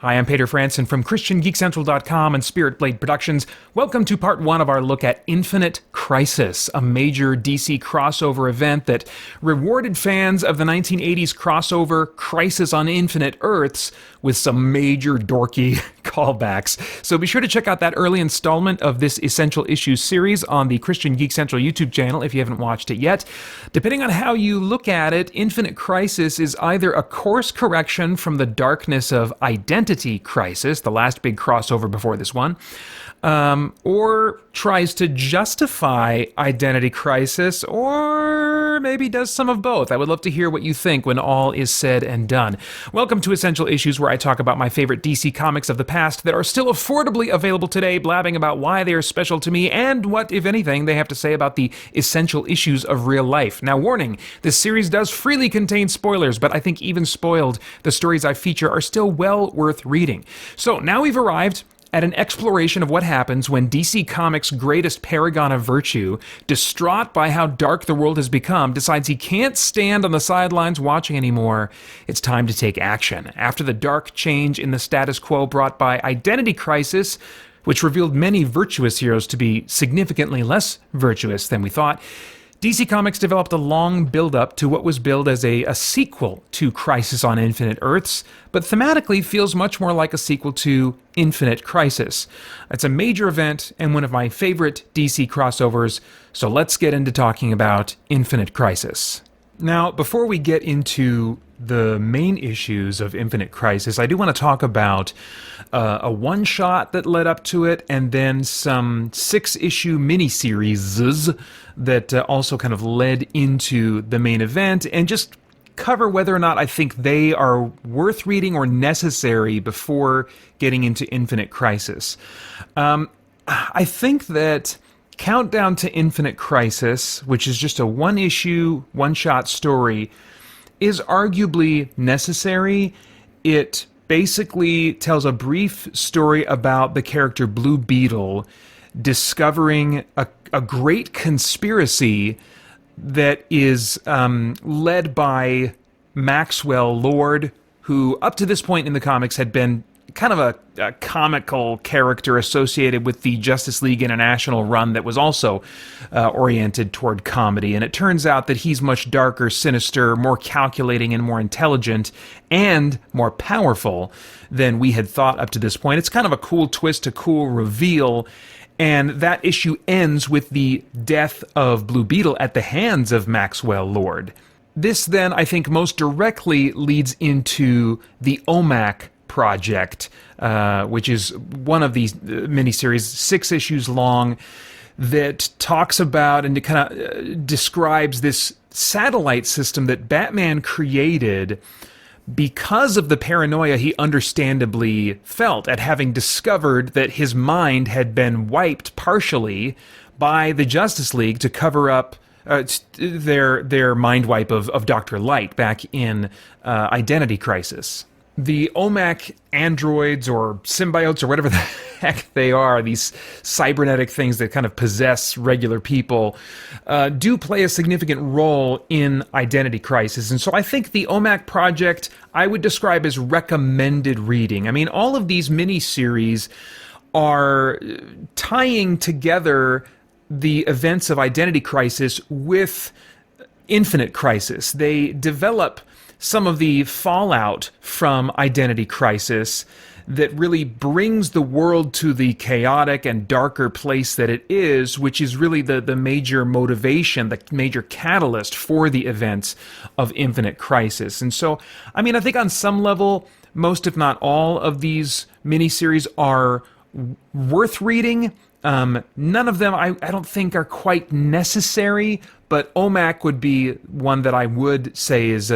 Hi, I'm Peter Franson from christiangeekcentral.com and Spirit Blade Productions. Welcome to part one of our look at Infinite Crisis, a major DC crossover event that rewarded fans of the 1980s crossover Crisis on Infinite Earths with some major dorky callbacks. So be sure to check out that early installment of this Essential Issues series on the Christian Geek Central YouTube channel if you haven't watched it yet. Depending on how you look at it, Infinite Crisis is either a course correction from the darkness of Identity Crisis, the last big crossover before this one, or tries to justify Identity Crisis, or maybe does some of both. I would love to hear what you think when all is said and done. Welcome to Essential Issues, where I talk about my favorite DC comics of the past that are still affordably available today, blabbing about why they are special to me and what, if anything, they have to say about the essential issues of real life. Now, warning, this series does freely contain spoilers, but I think even spoiled, the stories I feature are still well worth reading. So now we've arrived at an exploration of what happens when DC Comics' greatest paragon of virtue, distraught by how dark the world has become, decides he can't stand on the sidelines watching anymore. It's time to take action. After the dark change in the status quo brought by Identity Crisis, which revealed many virtuous heroes to be significantly less virtuous than we thought, DC Comics developed a long build-up to what was billed as a sequel to Crisis on Infinite Earths, but thematically feels much more like a sequel to Infinite Crisis. It's a major event and one of my favorite DC crossovers, so let's get into talking about Infinite Crisis. Now, before we get into the main issues of Infinite Crisis, I do want to talk about a one-shot that led up to it, and then some 6-issue miniseries that also kind of led into the main event, and just cover whether or not I think they are worth reading or necessary before getting into Infinite Crisis. I think that Countdown to Infinite Crisis, which is just a one-issue, one-shot story, is arguably necessary. It basically tells a brief story about the character Blue Beetle discovering a great conspiracy that is led by Maxwell Lord, who up to this point in the comics had been kind of a comical character associated with the Justice League International run that was also oriented toward comedy. And it turns out that he's much darker, sinister, more calculating, and more intelligent, and more powerful than we had thought up to this point. It's kind of a cool twist, a cool reveal. And that issue ends with the death of Blue Beetle at the hands of Maxwell Lord. This then, I think, most directly leads into the Omak Project, which is one of these miniseries, 6 issues long, that talks about and kind of describes this satellite system that Batman created because of the paranoia he understandably felt at having discovered that his mind had been wiped partially by the Justice League to cover up their mind wipe of Dr. Light back in Identity Crisis. The Omak androids or symbiotes or whatever the heck they are, these cybernetic things that kind of possess regular people, do play a significant role in Identity Crisis. And so I think the Omak Project I would describe as recommended reading. I mean, all of these miniseries are tying together the events of Identity Crisis with Infinite Crisis. They develop some of the fallout from Identity Crisis that really brings the world to the chaotic and darker place that it is, which is really the major motivation, the major catalyst for the events of Infinite Crisis. And so, I mean, I think on some level, most if not all of these miniseries are worth reading. None of them I don't think are quite necessary, but Omak would be one that I would say is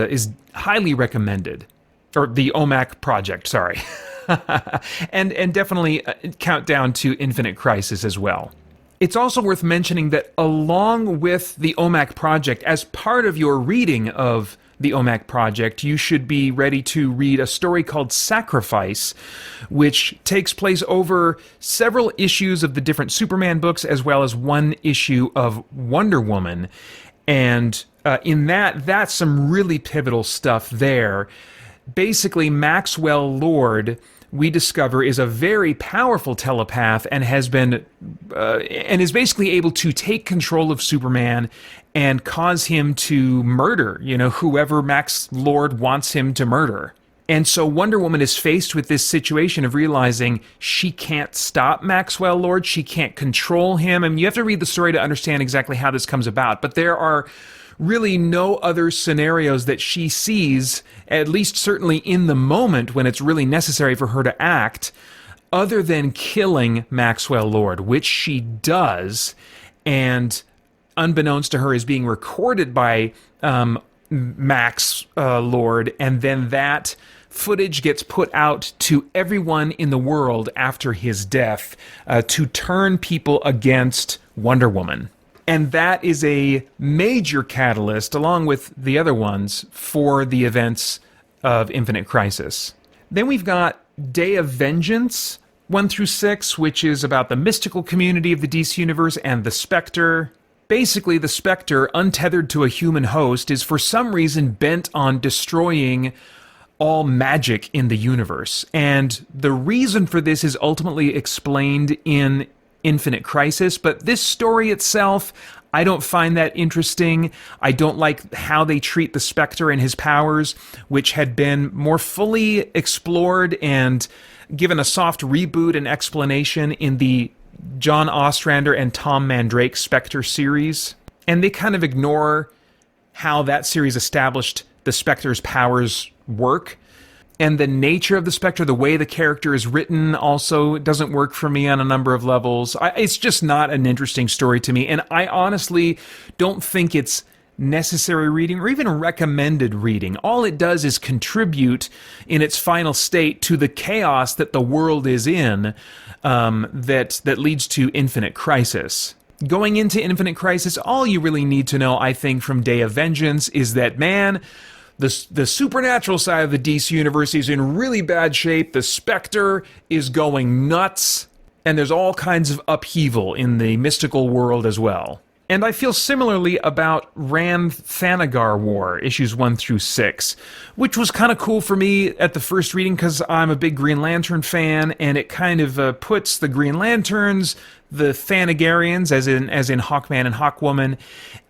highly recommended. Or the Omak Project, sorry. and definitely Countdown to Infinite Crisis as well. It's also worth mentioning that along with the Omak Project, as part of your reading of the Omak Project, you should be ready to read a story called Sacrifice, which takes place over several issues of the different Superman books, as well as one issue of Wonder Woman. And in that's some really pivotal stuff there. Basically, Maxwell Lord we discover is a very powerful telepath and has been and is basically able to take control of Superman and cause him to murder, whoever Max Lord wants him to murder. And so Wonder Woman is faced with this situation of realizing she can't stop Maxwell Lord, she can't control him. I mean, you have to read the story to understand exactly how this comes about, but there are really no other scenarios that she sees, at least certainly in the moment when it's really necessary for her to act, other than killing Maxwell Lord, which she does, and unbeknownst to her is being recorded by Max Lord, and then that footage gets put out to everyone in the world after his death to turn people against Wonder Woman. And that is a major catalyst, along with the other ones, for the events of Infinite Crisis. Then we've got Day of Vengeance 1 through 6, which is about the mystical community of the DC Universe and the Spectre. Basically, the Spectre, untethered to a human host, is for some reason bent on destroying all magic in the universe. And the reason for this is ultimately explained in Infinite Crisis, but this story itself, I don't find that interesting. I don't like how they treat the Spectre and his powers, which had been more fully explored and given a soft reboot and explanation in the John Ostrander and Tom Mandrake Spectre series. And they kind of ignore how that series established the Spectre's powers work. And the nature of the Spectre, the way the character is written, also doesn't work for me on a number of levels. It's just not an interesting story to me. And I honestly don't think it's necessary reading or even recommended reading. All it does is contribute in its final state to the chaos that the world is in, that leads to Infinite Crisis. Going into Infinite Crisis, all you really need to know, I think, from Day of Vengeance is that, man, the supernatural side of the DC Universe is in really bad shape. The Spectre is going nuts, and there's all kinds of upheaval in the mystical world as well. And I feel similarly about Rand Thanagar War, issues 1 through 6, which was kind of cool for me at the first reading because I'm a big Green Lantern fan, and it kind of puts the Green Lanterns, the Thanagarians, as in Hawkman and Hawkwoman,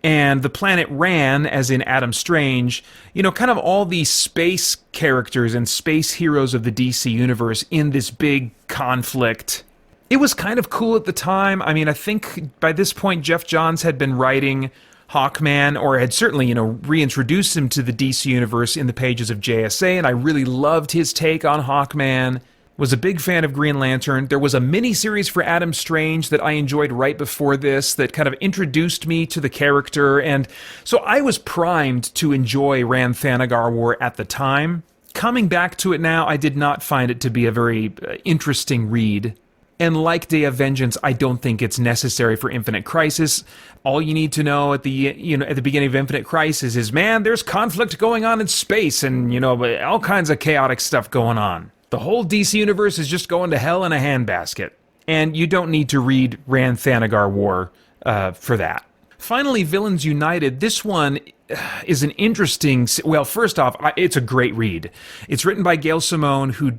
and the planet Rann, as in Adam Strange, kind of all these space characters and space heroes of the DC Universe in this big conflict. It was kind of cool at the time. I mean, I think by this point, Jeff Johns had been writing Hawkman, or had certainly, reintroduced him to the DC Universe in the pages of JSA, and I really loved his take on Hawkman. Was a big fan of Green Lantern. There was a mini-series for Adam Strange that I enjoyed right before this that kind of introduced me to the character, and so I was primed to enjoy Rand Thanagar War at the time. Coming back to it now, I did not find it to be a very interesting read. And like Day of Vengeance, I don't think it's necessary for Infinite Crisis. All you need to know at the beginning of Infinite Crisis is, man, there's conflict going on in space and, all kinds of chaotic stuff going on. The whole DC Universe is just going to hell in a handbasket. And you don't need to read Rand Thanagar War for that. Finally, Villains United. This one is an interesting... Well, first off, it's a great read. It's written by Gail Simone, who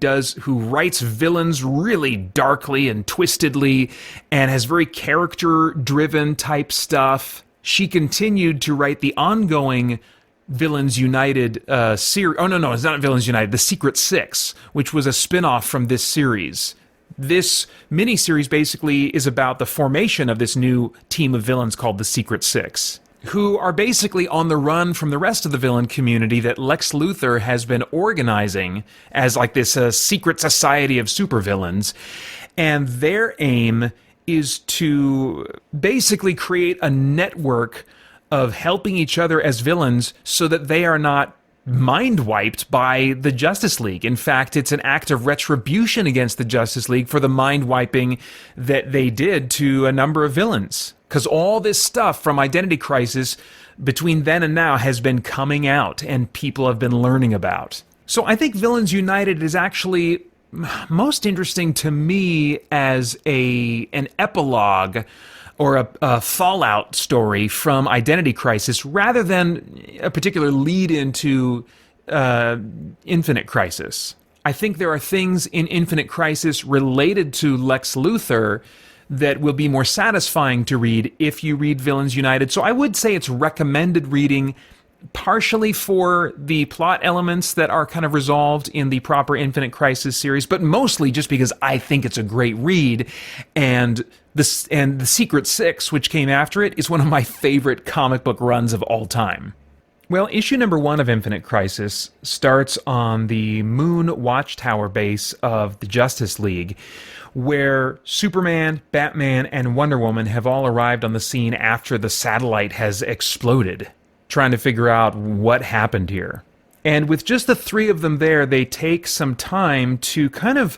writes villains really darkly and twistedly, and has very character-driven type stuff. She continued to write the ongoing Villains United series. Oh, no, it's not Villains United. The Secret Six, which was a spin-off from this series. This miniseries basically is about the formation of this new team of villains called the Secret Six, who are basically on the run from the rest of the villain community that Lex Luthor has been organizing as like this secret society of supervillains. And their aim is to basically create a network of helping each other as villains so that they are not mind-wiped by the Justice League. In fact, it's an act of retribution against the Justice League for the mind-wiping that they did to a number of villains. Because all this stuff from Identity Crisis between then and now has been coming out and people have been learning about. So I think Villains United is actually most interesting to me as an epilogue or a fallout story from Identity Crisis rather than a particular lead into Infinite Crisis. I think there are things in Infinite Crisis related to Lex Luthor that will be more satisfying to read if you read Villains United. So I would say it's recommended reading, partially for the plot elements that are kind of resolved in the proper Infinite Crisis series, but mostly just because I think it's a great read, and the Secret Six, which came after it, is one of my favorite comic book runs of all time. Well, issue number 1 of Infinite Crisis starts on the Moon Watchtower base of the Justice League, where Superman, Batman, and Wonder Woman have all arrived on the scene after the satellite has exploded, trying to figure out what happened here. And with just the 3 of them there, they take some time to kind of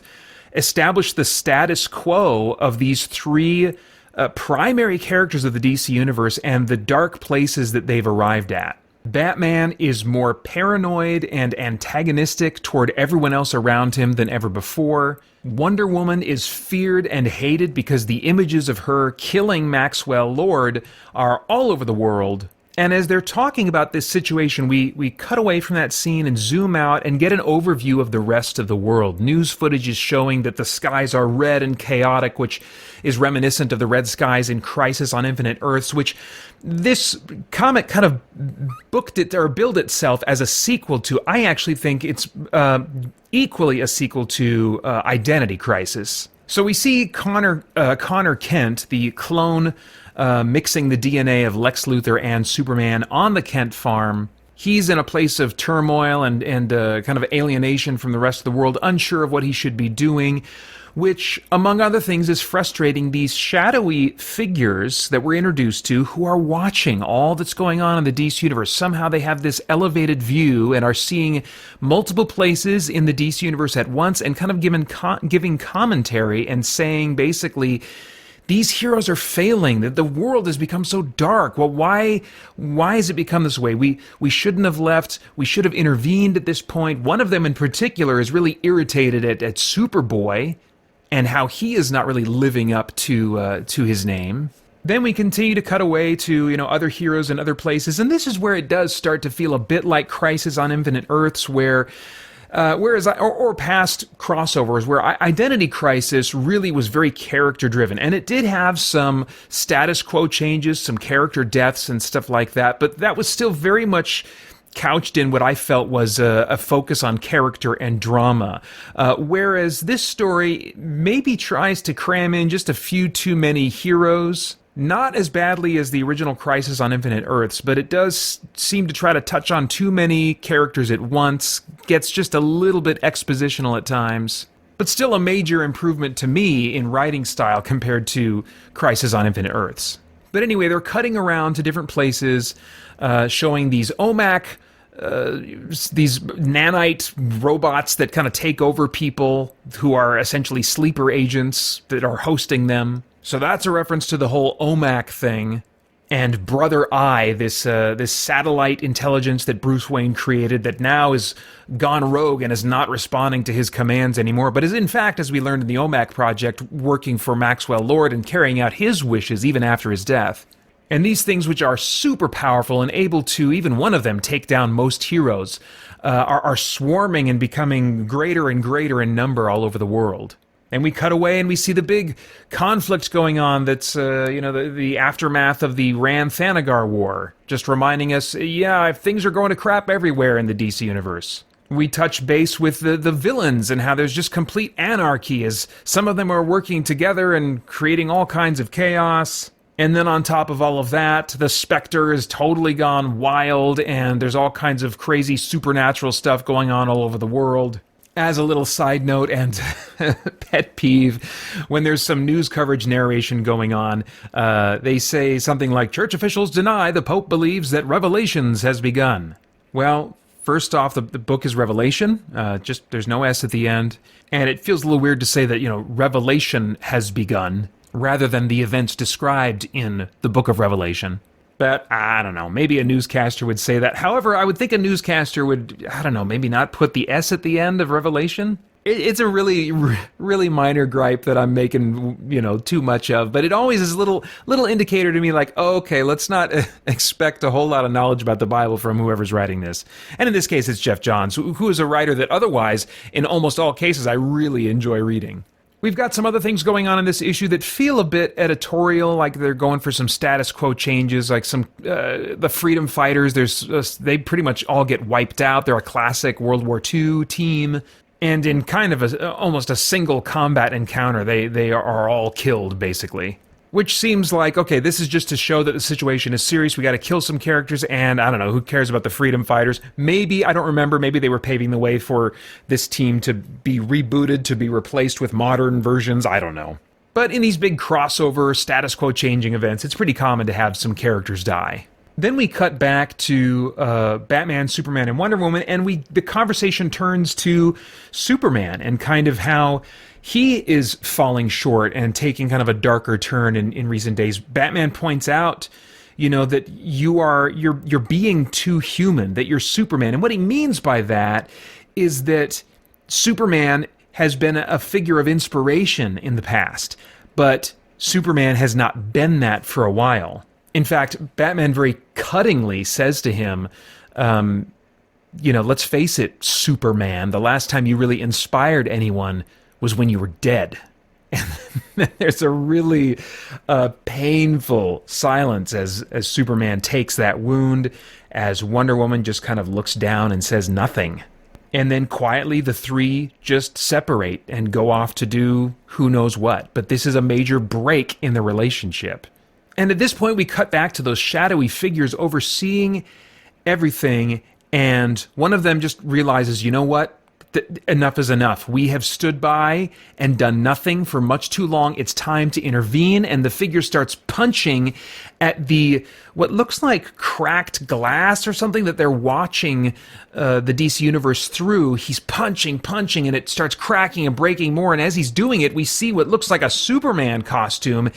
establish the status quo of these 3 primary characters of the DC Universe and the dark places that they've arrived at. Batman is more paranoid and antagonistic toward everyone else around him than ever before. Wonder Woman is feared and hated because the images of her killing Maxwell Lord are all over the world. And as they're talking about this situation, we cut away from that scene and zoom out and get an overview of the rest of the world. News footage is showing that the skies are red and chaotic, which is reminiscent of the red skies in Crisis on Infinite Earths, which this comic kind of booked it or billed itself as a sequel to. I actually think it's equally a sequel to Identity Crisis. So we see Connor Kent, the clone, mixing the DNA of Lex Luthor and Superman on the Kent farm. He's in a place of turmoil and kind of alienation from the rest of the world, unsure of what he should be doing, which, among other things, is frustrating these shadowy figures that we're introduced to who are watching all that's going on in the DC Universe. Somehow they have this elevated view and are seeing multiple places in the DC Universe at once and kind of giving commentary and saying, basically, these heroes are failing, that the world has become so dark. Well, why has it become this way? We shouldn't have left. We should have intervened at this point. One of them in particular is really irritated at Superboy and how he is not really living up to his name. Then we continue to cut away to other heroes and other places, and this is where it does start to feel a bit like Crisis on Infinite Earths, where or past crossovers, where Identity Crisis really was very character-driven, and it did have some status quo changes, some character deaths and stuff like that, but that was still very much couched in what I felt was a focus on character and drama, whereas this story maybe tries to cram in just a few too many heroes. Not as badly as the original Crisis on Infinite Earths, but it does seem to try to touch on too many characters at once, gets just a little bit expositional at times, but still a major improvement to me in writing style compared to Crisis on Infinite Earths. But anyway, they're cutting around to different places, showing these Omak, these nanite robots that kind of take over people who are essentially sleeper agents that are hosting them. So that's a reference to the whole Omak thing. And Brother Eye, this satellite intelligence that Bruce Wayne created that now is gone rogue and is not responding to his commands anymore, but is in fact, as we learned in the Omak Project, working for Maxwell Lord and carrying out his wishes even after his death. And these things, which are super powerful and able to, even one of them, take down most heroes, are swarming and becoming greater and greater in number all over the world. And we cut away and we see the big conflict going on that's, the aftermath of the Rann-Thanagar War, just reminding us, things are going to crap everywhere in the DC Universe. We touch base with the villains and how there's just complete anarchy as some of them are working together and creating all kinds of chaos. And then on top of all of that, the Spectre is totally gone wild and there's all kinds of crazy supernatural stuff going on all over the world. As a little side note and pet peeve, when there's some news coverage narration going on, they say something like, church officials deny the Pope believes that Revelations has begun. Well, first off, the book is Revelation, just there's no S at the end, and it feels a little weird to say that, Revelation has begun, rather than the events described in the book of Revelation. But, I don't know, maybe a newscaster would say that. However, I would think a newscaster would, maybe not put the S at the end of Revelation. It's a really minor gripe that I'm making, too much of, but it always is a little indicator to me like, oh, okay, let's not expect a whole lot of knowledge about the Bible from whoever's writing this. And in this case, it's Jeff Johns, who is a writer that otherwise, in almost all cases, I really enjoy reading. We've got some other things going on in this issue that feel a bit editorial, like they're going for some status quo changes, like the freedom fighters. They pretty much all get wiped out. They're a classic World War II team. And in kind of almost a single combat encounter, they are all killed, basically. Which seems like, okay, this is just to show that the situation is serious. We got to kill some characters, and I don't know, who cares about the freedom fighters? Maybe, I don't remember, maybe they were paving the way for this team to be rebooted, to be replaced with modern versions. I don't know. But in these big crossover, status quo changing events, it's pretty common to have some characters die. Then we cut back to Batman, Superman, and Wonder Woman, and the conversation turns to Superman and kind of how he is falling short and taking kind of a darker turn in recent days. Batman points out, that you're being too human, that you're Superman. And what he means by that is that Superman has been a figure of inspiration in the past, but Superman has not been that for a while. In fact, Batman very cuttingly says to him, let's face it, Superman, the last time you really inspired anyone was when you were dead. And there's a really painful silence as Superman takes that wound, as Wonder Woman just kind of looks down and says nothing. And then quietly the three just separate and go off to do who knows what. But this is a major break in the relationship. And at this point, we cut back to those shadowy figures overseeing everything, and one of them just realizes, you know what? Enough is enough. We have stood by and done nothing for much too long. It's time to intervene, and the figure starts punching at what looks like cracked glass or something that they're watching the DC Universe through. He's punching, and it starts cracking and breaking more, and as he's doing it, we see what looks like a Superman costume,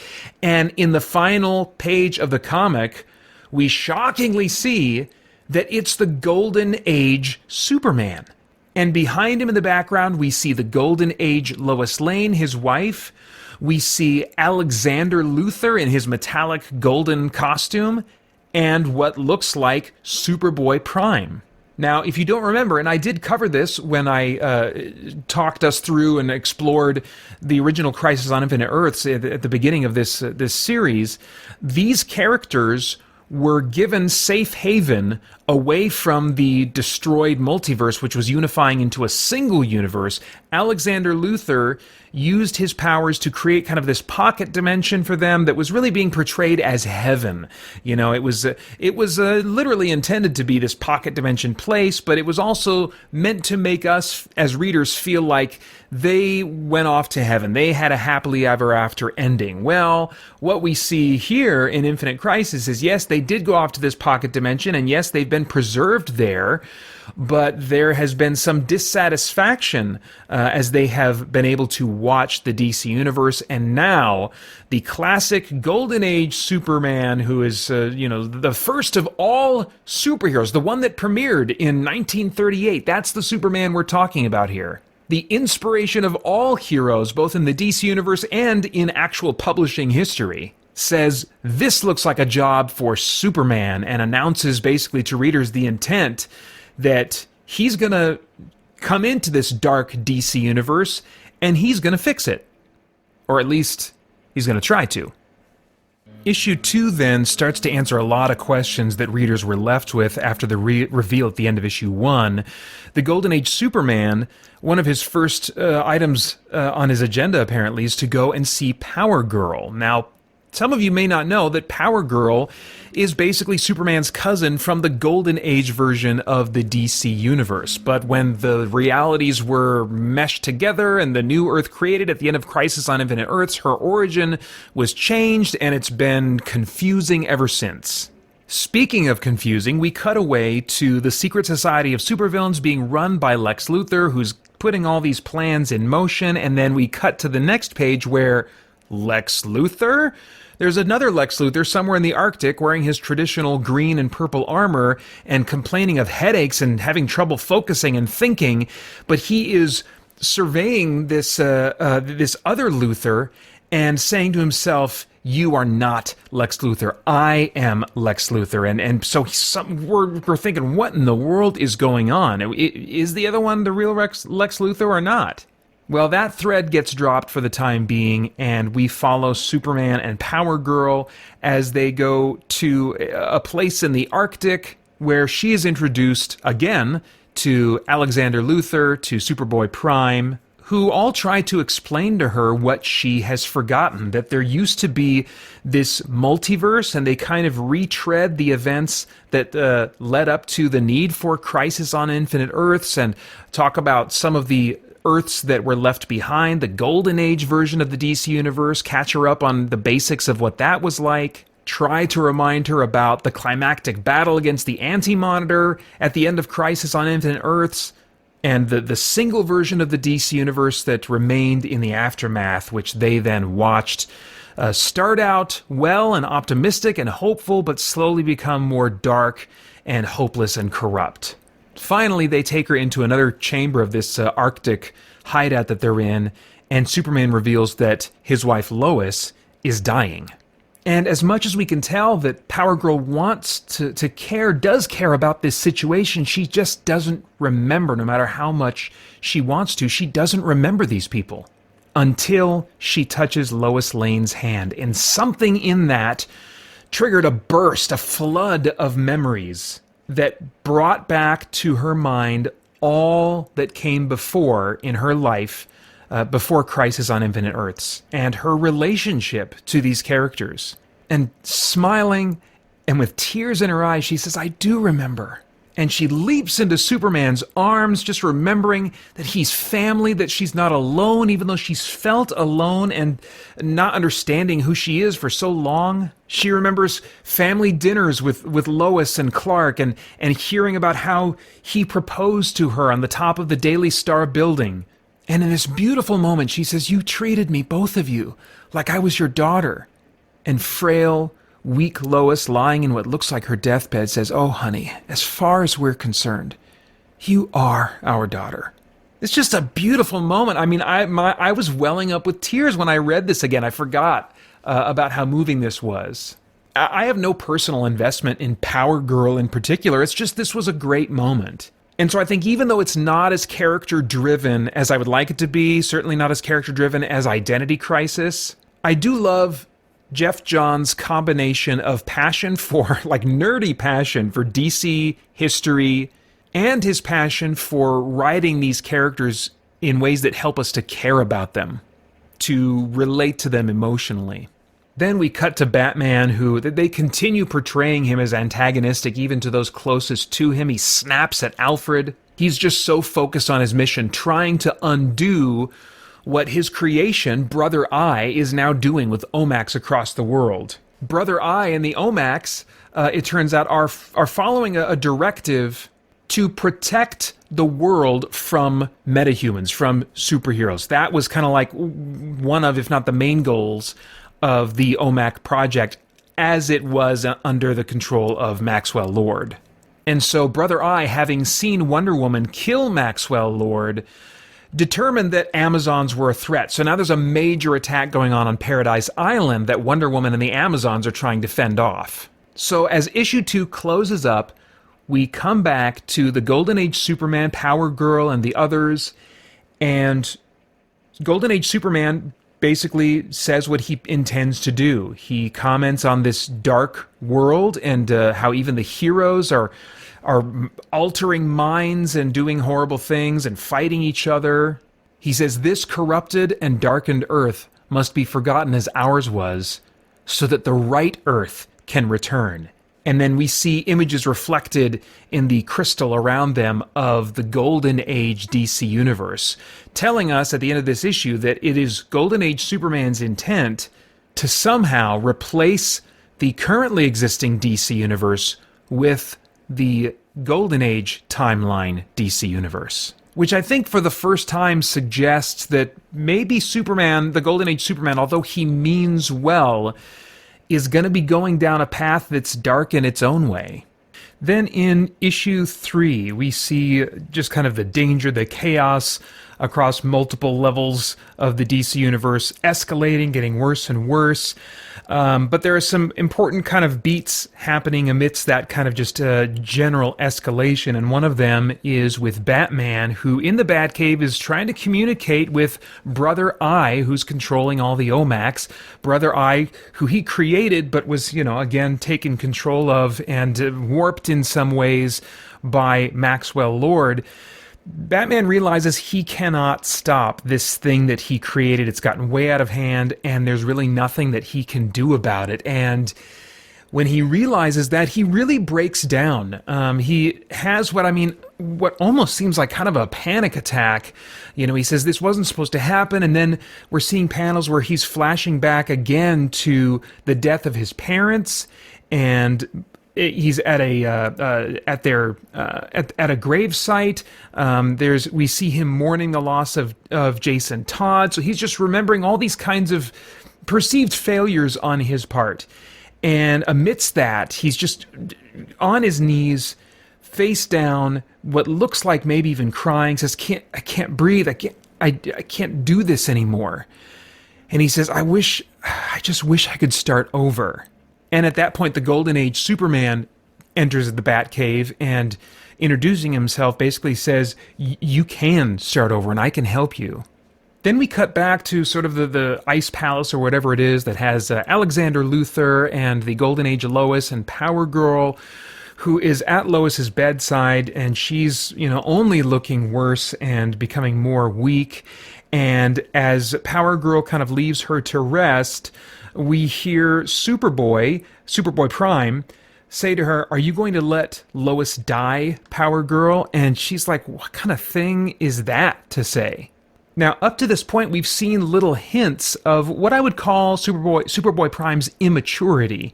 and in the final page of the comic, we shockingly see that it's the Golden Age Superman. And behind him in the background, we see the Golden Age Lois Lane, his wife. We see Alexander Luthor in his metallic golden costume, and what looks like Superboy Prime. Now, if you don't remember, and I did cover this when I talked us through and explored the original Crisis on Infinite Earths at the beginning of this series, these characters were given safe haven away from the destroyed multiverse, which was unifying into a single universe. Alexander Luthor used his powers to create kind of this pocket dimension for them that was really being portrayed as heaven. It was literally intended to be this pocket dimension place, but it was also meant to make us as readers feel like they went off to heaven. They had a happily ever after ending. Well, what we see here in Infinite Crisis is, yes, they did go off to this pocket dimension, and yes, they've been preserved there, but there has been some dissatisfaction as they have been able to watch the DC Universe, and now the classic Golden Age Superman, who is, the first of all superheroes, the one that premiered in 1938, that's the Superman we're talking about here. The inspiration of all heroes, both in the DC Universe and in actual publishing history, says this looks like a job for Superman, and announces basically to readers the intent that he's going to come into this dark DC universe and he's going to fix it. Or at least he's going to try to. Issue 2 then starts to answer a lot of questions that readers were left with after the reveal at the end of issue 1. The Golden Age Superman, one of his first items on his agenda apparently is to go and see Power Girl. Now, some of you may not know that Power Girl is basically Superman's cousin from the Golden Age version of the DC Universe. But when the realities were meshed together and the new Earth created at the end of Crisis on Infinite Earths, her origin was changed, and it's been confusing ever since. Speaking of confusing, we cut away to the secret society of supervillains being run by Lex Luthor, who's putting all these plans in motion, and then we cut to the next page where Lex Luthor? There's another Lex Luthor somewhere in the Arctic wearing his traditional green and purple armor and complaining of headaches and having trouble focusing and thinking, but he is surveying this this other Luthor and saying to himself, "You are not Lex Luthor. I am Lex Luthor." And so we're thinking, what in the world is going on? Is the other one the real Lex Luthor or not? Well, that thread gets dropped for the time being, and we follow Superman and Power Girl as they go to a place in the Arctic where she is introduced again to Alexander Luthor, to Superboy Prime, who all try to explain to her what she has forgotten, that there used to be this multiverse, and they kind of retread the events that led up to the need for Crisis on Infinite Earths, and talk about some of the Earths that were left behind, the Golden Age version of the DC Universe, catch her up on the basics of what that was like, try to remind her about the climactic battle against the Anti-Monitor at the end of Crisis on Infinite Earths, and the single version of the DC Universe that remained in the aftermath, which they then watched start out well and optimistic and hopeful, but slowly become more dark and hopeless and corrupt. Finally, they take her into another chamber of this Arctic hideout that they're in, and Superman reveals that his wife Lois is dying. And as much as we can tell that Power Girl wants to care, does care about this situation, she just doesn't remember, no matter how much she wants to. She doesn't remember these people until she touches Lois Lane's hand. And something in that triggered a burst, a flood of memories that brought back to her mind all that came before in her life, before Crisis on Infinite Earths, and her relationship to these characters. And smiling and with tears in her eyes, she says, "I do remember." And she leaps into Superman's arms, just remembering that he's family, that she's not alone, even though she's felt alone and not understanding who she is for so long. She remembers family dinners with Lois and Clark, and hearing about how he proposed to her on the top of the Daily Star building. And in this beautiful moment, she says, "You treated me, both of you, like I was your daughter." And frail, weak Lois, lying in what looks like her deathbed, says, "Oh, honey, as far as we're concerned, you are our daughter." It's just a beautiful moment. I mean, I was welling up with tears when I read this again. I forgot about how moving this was. I have no personal investment in Power Girl in particular. It's just this was a great moment. And so I think even though it's not as character-driven as I would like it to be, certainly not as character-driven as Identity Crisis, I do love Jeff Johns' combination of passion for, like nerdy passion for DC history, and his passion for writing these characters in ways that help us to care about them, to relate to them emotionally. Then we cut to Batman, who they continue portraying him as antagonistic even to those closest to him. He snaps at Alfred. He's just so focused on his mission, trying to undo what his creation, Brother Eye, is now doing with Omaks across the world. Brother Eye and the Omaks, it turns out, are following a directive to protect the world from metahumans, from superheroes. That was kind of like one of, if not the main goals of the Omak Project, as it was under the control of Maxwell Lord. And so Brother Eye, having seen Wonder Woman kill Maxwell Lord, determined that Amazons were a threat. So now there's a major attack going on Paradise Island that Wonder Woman and the Amazons are trying to fend off. So as issue 2 closes up, we come back to the Golden Age Superman, Power Girl, and the others, and Golden Age Superman basically says what he intends to do. He comments on this dark world and how even the heroes are altering minds and doing horrible things and fighting each other. He says this corrupted and darkened earth must be forgotten as ours was, so that the right earth can return. And then we see images reflected in the crystal around them of the Golden Age DC Universe, telling us at the end of this issue that it is Golden Age Superman's intent to somehow replace the currently existing DC Universe with the Golden Age timeline DC Universe. Which I think for the first time suggests that maybe Superman, the Golden Age Superman, although he means well, is going to be going down a path that's dark in its own way. Then in issue 3, we see just kind of the danger, the chaos across multiple levels of the DC universe, escalating, getting worse and worse. But there are some important kind of beats happening amidst that kind of just general escalation, and one of them is with Batman, who in the Batcave is trying to communicate with Brother Eye, who's controlling all the Omaks. Brother Eye, who he created, but was, again, taken control of and warped in some ways by Maxwell Lord. Batman realizes he cannot stop this thing that he created. It's gotten way out of hand, and there's really nothing that he can do about it. And when he realizes that, he really breaks down. He has what almost seems like kind of a panic attack. He says this wasn't supposed to happen, and then we're seeing panels where he's flashing back again to the death of his parents, and he's at a grave site. We see him mourning the loss of Jason Todd. So he's just remembering all these kinds of perceived failures on his part. And amidst that, he's just on his knees, face down, what looks like maybe even crying, says, I can't breathe. I can't do this anymore. And he says, I just wish I could start over. And at that point, the Golden Age Superman enters the Batcave and, introducing himself, basically says, you can start over and I can help you. Then we cut back to sort of the Ice Palace or whatever it is that has Alexander Luthor and the Golden Age Lois and Power Girl, who is at Lois's bedside, and she's, only looking worse and becoming more weak. And as Power Girl kind of leaves her to rest, we hear Superboy Prime, say to her, "Are you going to let Lois die, Power Girl?" And she's like, what kind of thing is that to say? Now, up to this point, we've seen little hints of what I would call Superboy Prime's immaturity.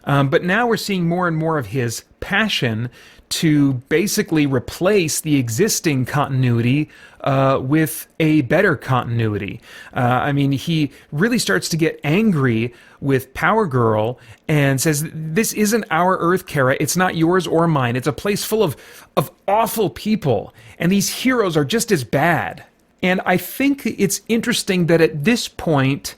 But now we're seeing more and more of his passion to basically replace the existing continuity with a better continuity. He really starts to get angry with Power Girl and says, this isn't our Earth, Kara. It's not yours or mine. It's a place full of awful people, and these heroes are just as bad. And I think it's interesting that at this point,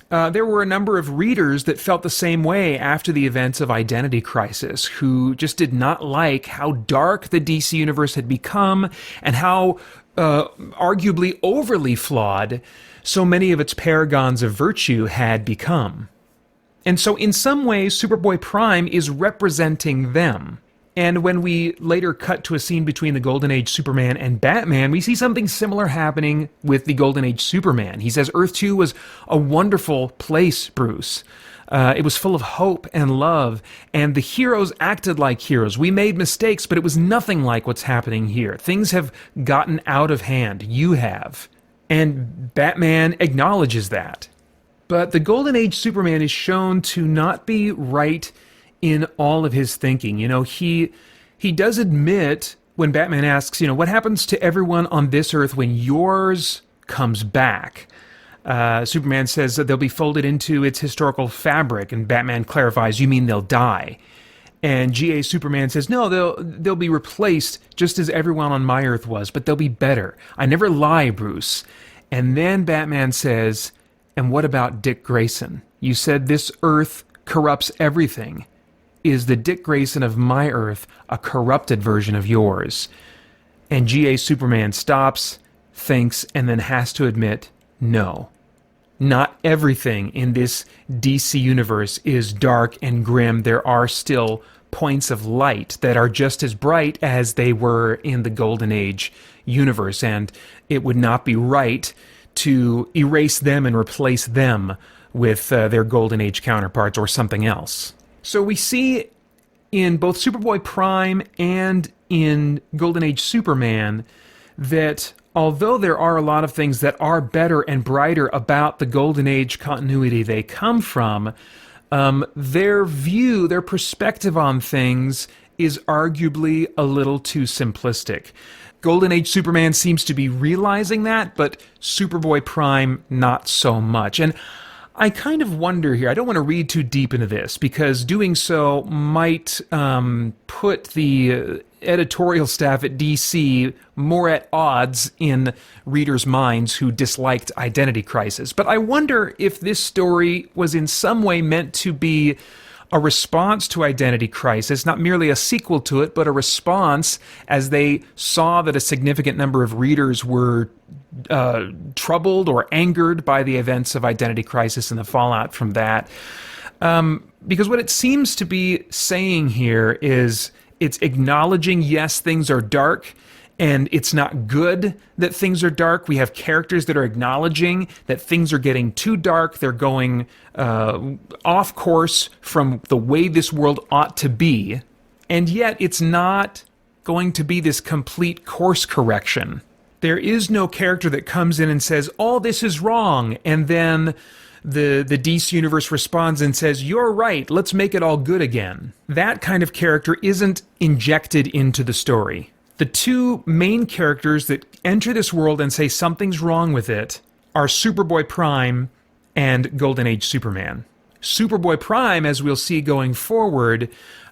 there were a number of readers that felt the same way after the events of Identity Crisis, who just did not like how dark the DC universe had become and how arguably overly flawed so many of its paragons of virtue had become. And so in some ways, Superboy Prime is representing them. And when we later cut to a scene between the Golden Age Superman and Batman, we see something similar happening with the Golden Age Superman. He says, Earth 2 was a wonderful place, Bruce. It was full of hope and love, and the heroes acted like heroes. We made mistakes, but it was nothing like what's happening here. Things have gotten out of hand. You have. And Batman acknowledges that. But the Golden Age Superman is shown to not be right in all of his thinking. He does admit, when Batman asks, what happens to everyone on this Earth when yours comes back? Superman says that they'll be folded into its historical fabric, and Batman clarifies, you mean they'll die? And G.A. Superman says, no, they'll be replaced just as everyone on my Earth was, but they'll be better. I never lie, Bruce. And then Batman says, and what about Dick Grayson? You said this Earth corrupts everything. Is the Dick Grayson of my Earth a corrupted version of yours? And G.A. Superman stops, thinks, and then has to admit, no. Not everything in this DC universe is dark and grim. There are still points of light that are just as bright as they were in the Golden Age universe, and it would not be right to erase them and replace them with their Golden Age counterparts or something else. So we see in both Superboy Prime and in Golden Age Superman that although there are a lot of things that are better and brighter about the Golden Age continuity they come from, their view, their perspective on things is arguably a little too simplistic. Golden Age Superman seems to be realizing that, but Superboy Prime not so much. And I kind of wonder here, I don't want to read too deep into this, because doing so might put the editorial staff at DC more at odds in readers' minds who disliked Identity Crisis. But I wonder if this story was in some way meant to be a response to Identity Crisis, not merely a sequel to it, but a response as they saw that a significant number of readers were troubled or angered by the events of Identity Crisis and the fallout from that. Because what it seems to be saying here is it's acknowledging, yes, things are dark, and it's not good that things are dark. We have characters that are acknowledging that things are getting too dark. They're going off course from the way this world ought to be. And yet it's not going to be this complete course correction. There is no character that comes in and says, all this is wrong, and then the DC universe responds and says, you're right, let's make it all good again. That kind of character isn't injected into the story. The two main characters that enter this world and say something's wrong with it are Superboy Prime and Golden Age Superman. Superboy Prime, as we'll see going forward,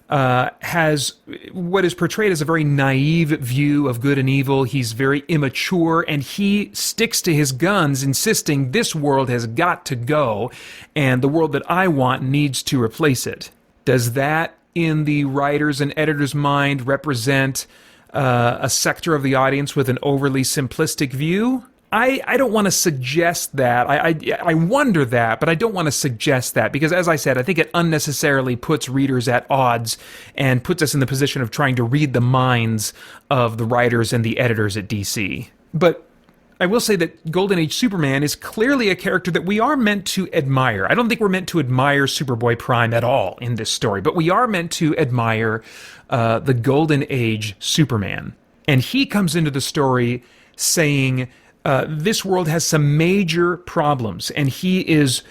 has what is portrayed as a very naive view of good and evil. He's very immature, and he sticks to his guns, insisting this world has got to go, and the world that I want needs to replace it. Does that, in the writer's and editor's mind, represent a sector of the audience with an overly simplistic view? I don't want to suggest that. I wonder that, but I don't want to suggest that because, as I said, I think it unnecessarily puts readers at odds and puts us in the position of trying to read the minds of the writers and the editors at DC. But I will say that Golden Age Superman is clearly a character that we are meant to admire. I don't think we're meant to admire Superboy Prime at all in this story, but we are meant to admire the Golden Age Superman. And he comes into the story saying, this world has some major problems, and he is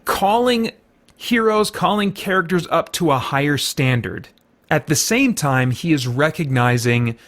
calling heroes, calling characters up to a higher standard. At the same time, he is recognizing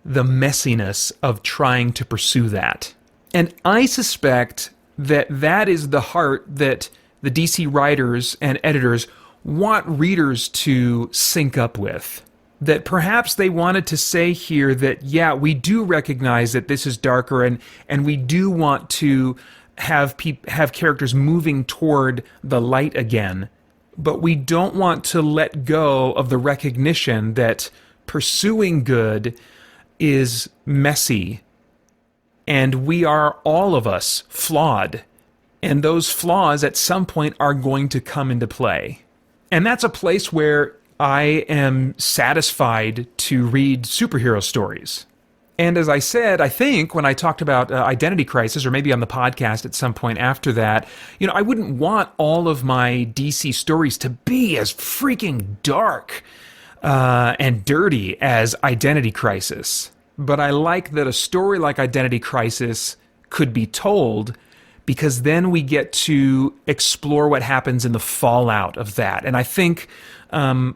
the messiness of trying to pursue that. And I suspect that that is the heart that the DC writers and editors want readers to sync up with. That perhaps they wanted to say here that, yeah, we do recognize that this is darker, and we do want to have characters moving toward the light again, but we don't want to let go of the recognition that pursuing good is messy, and we are, all of us, flawed, and those flaws at some point are going to come into play. And that's a place where I am satisfied to read superhero stories. And as I said, I think when I talked about Identity Crisis, or maybe on the podcast at some point after that, I wouldn't want all of my DC stories to be as freaking dark and dirty as Identity Crisis. But I like that a story like Identity Crisis could be told, because then we get to explore what happens in the fallout of that. And I think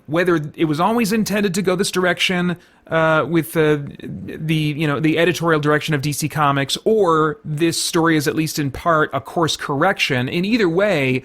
whether it was always intended to go this direction with the editorial direction of DC Comics, or this story is at least in part a course correction, in either way,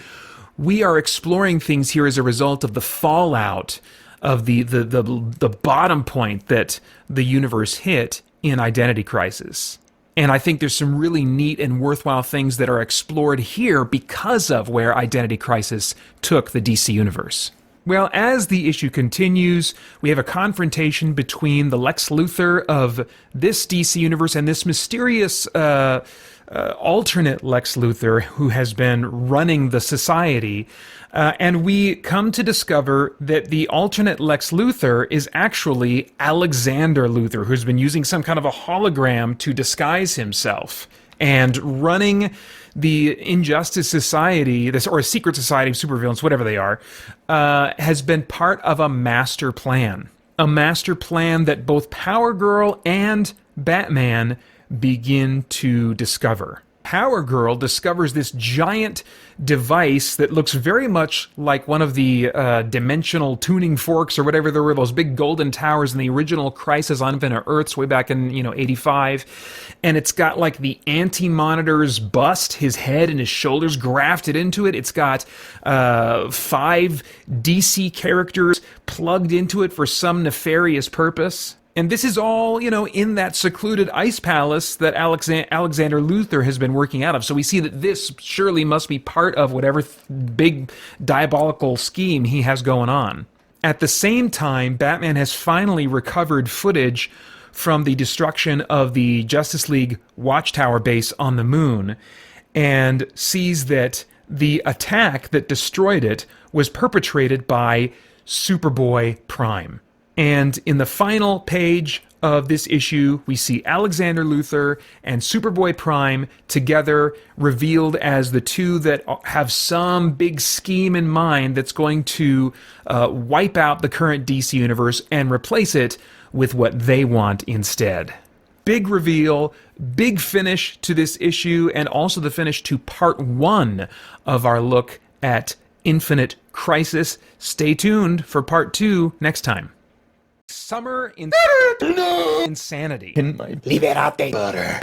we are exploring things here as a result of the fallout of the bottom point that the universe hit in Identity Crisis. And I think there's some really neat and worthwhile things that are explored here because of where Identity Crisis took the DC universe. Well, as the issue continues, we have a confrontation between the Lex Luthor of this DC universe and this mysterious alternate Lex Luthor who has been running the society. And we come to discover that the alternate Lex Luthor is actually Alexander Luthor, who's been using some kind of a hologram to disguise himself. And running the Injustice Society, or a secret society of supervillains, whatever they are, has been part of a master plan. A master plan that both Power Girl and Batman begin to discover. Power Girl discovers this giant device that looks very much like one of the dimensional tuning forks or whatever. There were those big golden towers in the original Crisis on Infinite Earths way back in 85, and it's got like the Anti-Monitor's bust, his head and his shoulders grafted into it. It's got 5 DC characters plugged into it for some nefarious purpose. And this is all, in that secluded ice palace that Alexander Luthor has been working out of. So we see that this surely must be part of whatever big diabolical scheme he has going on. At the same time, Batman has finally recovered footage from the destruction of the Justice League Watchtower base on the moon, and sees that the attack that destroyed it was perpetrated by Superboy Prime. And in the final page of this issue, we see Alexander Luthor and Superboy Prime together, revealed as the two that have some big scheme in mind that's going to wipe out the current DC universe and replace it with what they want instead. Big reveal, big finish to this issue, and also the finish to part 1 of our look at Infinite Crisis. Stay tuned for part 2 next time. Summer insanity. Liberate butter.